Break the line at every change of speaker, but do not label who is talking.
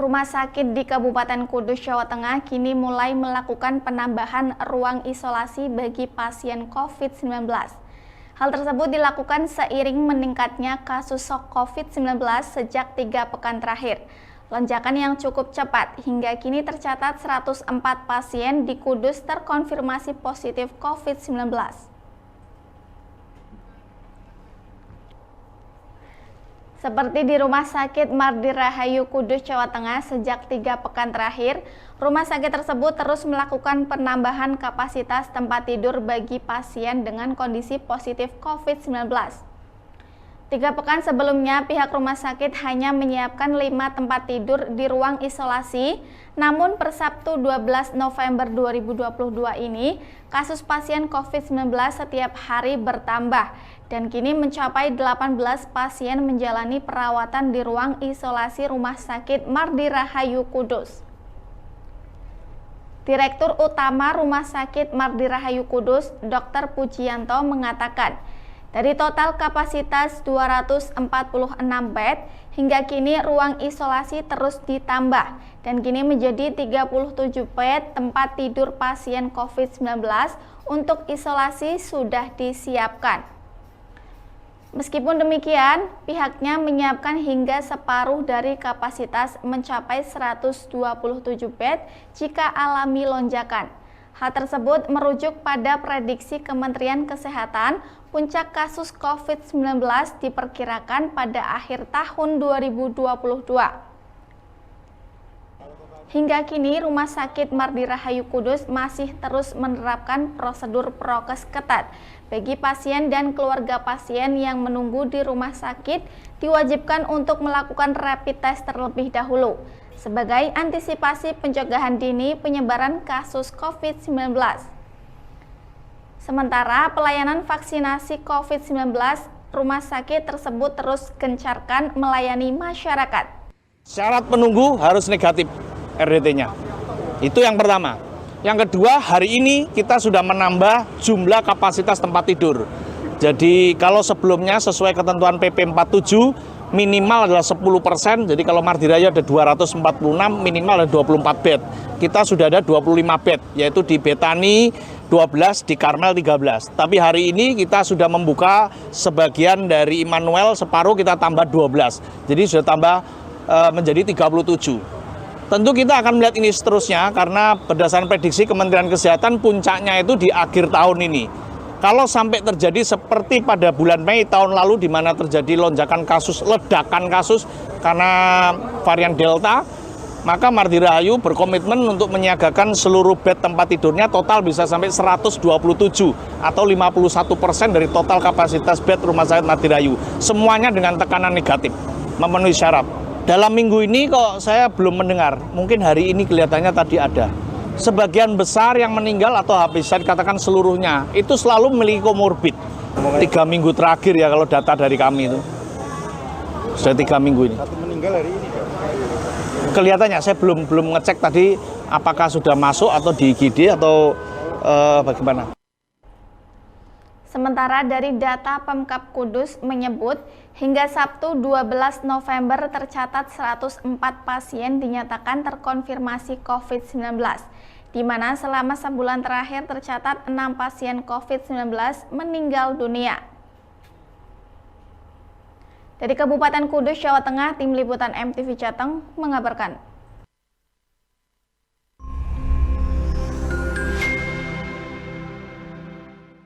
rumah sakit di Kabupaten Kudus, Jawa Tengah kini mulai melakukan penambahan ruang isolasi bagi pasien COVID-19. Hal tersebut dilakukan seiring meningkatnya kasus COVID-19 sejak 3 pekan terakhir. Lonjakan yang cukup cepat hingga kini tercatat 104 pasien di Kudus terkonfirmasi positif COVID-19. Seperti di Rumah Sakit Mardi Rahayu Kudus, Jawa Tengah, sejak 3 pekan terakhir, rumah sakit tersebut terus melakukan penambahan kapasitas tempat tidur bagi pasien dengan kondisi positif COVID-19. 3 pekan sebelumnya, pihak rumah sakit hanya menyiapkan 5 tempat tidur di ruang isolasi, namun per Sabtu 12 November 2022 ini, kasus pasien COVID-19 setiap hari bertambah, dan kini mencapai 18 pasien menjalani perawatan di ruang isolasi Rumah Sakit Mardi Rahayu Kudus. Direktur Utama Rumah Sakit Mardi Rahayu Kudus, Dr. Pujianto mengatakan, dari total kapasitas 246 bed, hingga kini ruang isolasi terus ditambah dan kini menjadi 37 bed tempat tidur pasien COVID-19 untuk isolasi sudah disiapkan. Meskipun demikian, pihaknya menyiapkan hingga separuh dari kapasitas mencapai 127 bed jika alami lonjakan. Hal tersebut merujuk pada prediksi Kementerian Kesehatan, puncak kasus COVID-19 diperkirakan pada akhir tahun 2022. Hingga kini, Rumah Sakit Mardi Rahayu Kudus masih terus menerapkan prosedur prokes ketat. Bagi pasien dan keluarga pasien yang menunggu di rumah sakit, diwajibkan untuk melakukan rapid test terlebih dahulu, sebagai antisipasi pencegahan dini penyebaran kasus COVID-19. Sementara pelayanan vaksinasi COVID-19, rumah sakit tersebut terus gencarkan melayani masyarakat.
Syarat penunggu harus negatif RDT-nya. Itu yang pertama. Yang kedua, hari ini kita sudah menambah jumlah kapasitas tempat tidur. Jadi kalau sebelumnya sesuai ketentuan PP 47, minimal adalah 10%, jadi kalau Mardi Rahayu ada 246, minimal ada 24 bed. Kita sudah ada 25 bed, yaitu di Betani 12, di Karmel 13. Tapi hari ini kita sudah membuka sebagian dari Immanuel, separuh kita tambah 12. Jadi sudah tambah menjadi 37. Tentu kita akan melihat ini seterusnya karena berdasarkan prediksi Kementerian Kesehatan puncaknya itu di akhir tahun ini. Kalau sampai terjadi seperti pada bulan Mei tahun lalu di mana terjadi lonjakan kasus, ledakan kasus karena varian Delta, maka Mardi Rahayu berkomitmen untuk menyiagakan seluruh bed tempat tidurnya total bisa sampai 127 atau 51% dari total kapasitas bed Rumah Sakit Mardi Rahayu. Semuanya dengan tekanan negatif, memenuhi syarat. Dalam minggu ini kok saya belum mendengar, mungkin hari ini kelihatannya tadi ada. Sebagian besar yang meninggal atau habis, saya dikatakan seluruhnya, itu selalu memiliki komorbid. 3 minggu terakhir ya kalau data dari kami itu. Sudah 3 minggu ini.
Satu meninggal hari ini, Pak?
Kelihatannya, saya belum ngecek tadi apakah sudah masuk atau di IGD atau bagaimana.
Sementara dari data Pemkab Kudus menyebut, hingga Sabtu 12 November tercatat 104 pasien dinyatakan terkonfirmasi COVID-19, di mana selama sebulan terakhir tercatat 6 pasien COVID-19 meninggal dunia. Dari Kabupaten Kudus, Jawa Tengah, Tim Liputan MTV Jateng mengabarkan.